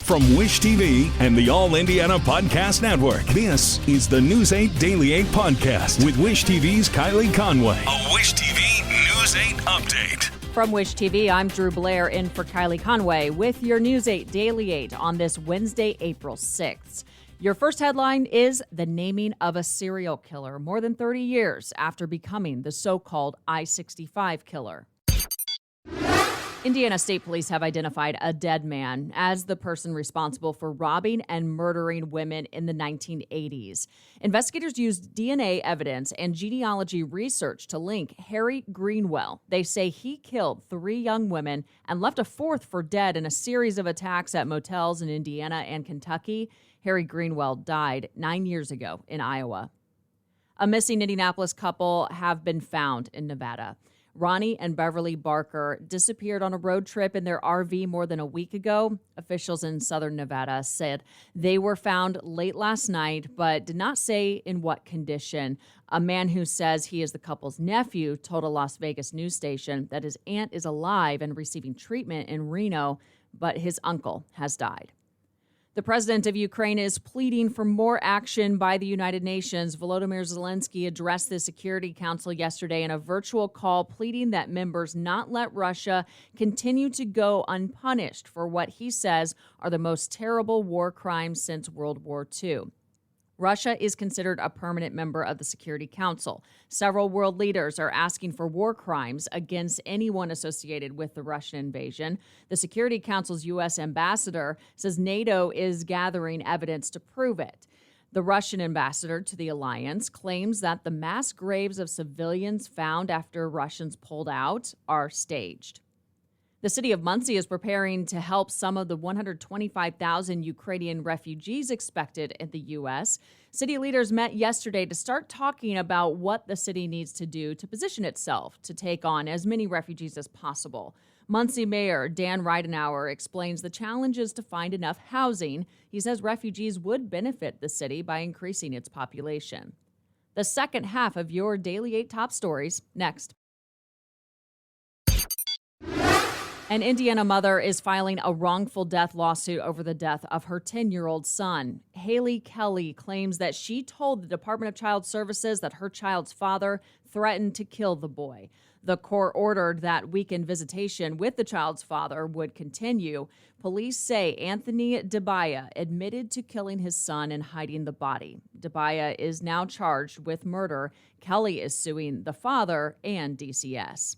From Wish TV and the All Indiana Podcast Network, this is the News 8 Daily 8 Podcast with Wish TV's Kylie Conway. A Wish TV News 8 update. From Wish TV, I'm Drew Blair in for Kylie Conway with your News 8 Daily 8 on this Wednesday, April 6th. Your first headline is the naming of a serial killer more than 30 years after becoming the so-called I-65 killer. Indiana State Police have identified a dead man as the person responsible for robbing and murdering women in the 1980s. Investigators used DNA evidence and genealogy research to link Harry Greenwell. They say he killed 3 young women and left a 4th for dead in a series of attacks at motels in Indiana and Kentucky. Harry Greenwell died 9 years ago in Iowa. A missing Indianapolis couple have been found in Nevada. Ronnie and Beverly Barker disappeared on a road trip in their RV more than a week ago. Officials in southern Nevada said they were found late last night, but did not say in what condition. A man who says he is the couple's nephew told a Las Vegas news station that his aunt is alive and receiving treatment in Reno, but his uncle has died. The president of Ukraine is pleading for more action by the United Nations. Volodymyr Zelensky addressed the Security Council yesterday in a virtual call, pleading that members not let Russia continue to go unpunished for what he says are the most terrible war crimes since World War II. Russia is considered a permanent member of the Security Council. Several world leaders are asking for war crimes against anyone associated with the Russian invasion. The Security Council's U.S. ambassador says NATO is gathering evidence to prove it. The Russian ambassador to the alliance claims that the mass graves of civilians found after Russians pulled out are staged. The city of Muncie is preparing to help some of the 125,000 Ukrainian refugees expected in the U.S. City leaders met yesterday to start talking about what the city needs to do to position itself to take on as many refugees as possible. Muncie Mayor Dan Ridenauer explains the challenges to find enough housing. He says refugees would benefit the city by increasing its population. The second half of your Daily 8 top stories next. An Indiana mother is filing a wrongful death lawsuit over the death of her 10-year-old son. Haley Kelly claims that she told the Department of Child Services that her child's father threatened to kill the boy. The court ordered that weekend visitation with the child's father would continue. Police say Anthony DeBaya admitted to killing his son and hiding the body. DeBaya is now charged with murder. Kelly is suing the father and DCS.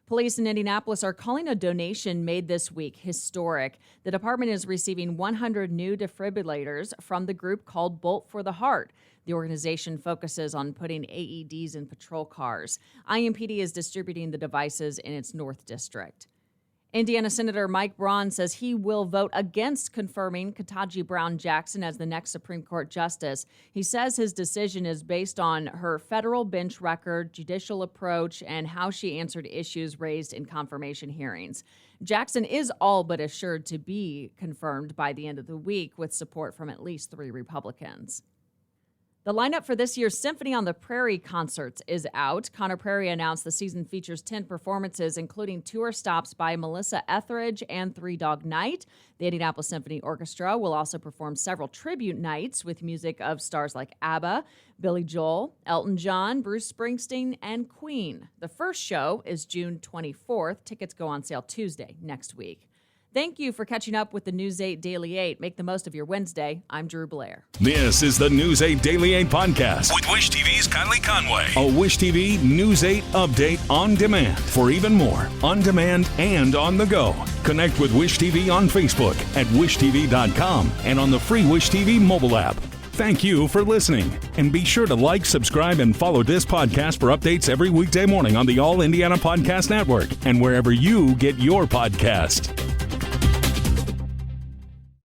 Police in Indianapolis are calling a donation made this week historic. The department is receiving 100 new defibrillators from the group called Bolt for the Heart. The organization focuses on putting AEDs in patrol cars. IMPD is distributing the devices in its North District. Indiana Senator Mike Braun says he will vote against confirming Ketanji Brown Jackson as the next Supreme Court justice. He says his decision is based on her federal bench record, judicial approach, and how she answered issues raised in confirmation hearings. Jackson is all but assured to be confirmed by the end of the week with support from at least 3 Republicans. The lineup for this year's Symphony on the Prairie concerts is out. Conner Prairie announced the season features 10 performances, including tour stops by Melissa Etheridge and Three Dog Night. The Indianapolis Symphony Orchestra will also perform several tribute nights with music of stars like ABBA, Billy Joel, Elton John, Bruce Springsteen, and Queen. The first show is June 24th. Tickets go on sale Tuesday next week. Thank you for catching up with the News 8 Daily 8. Make the most of your Wednesday. I'm Drew Blair. This is the News 8 Daily 8 Podcast with Wish TV's Kylie Conway. A Wish TV News 8 update on demand. For even more, on demand and on the go. Connect with Wish TV on Facebook at wishtv.com and on the free Wish TV mobile app. Thank you for listening. And be sure to like, subscribe, and follow this podcast for updates every weekday morning on the All Indiana Podcast Network and wherever you get your podcast.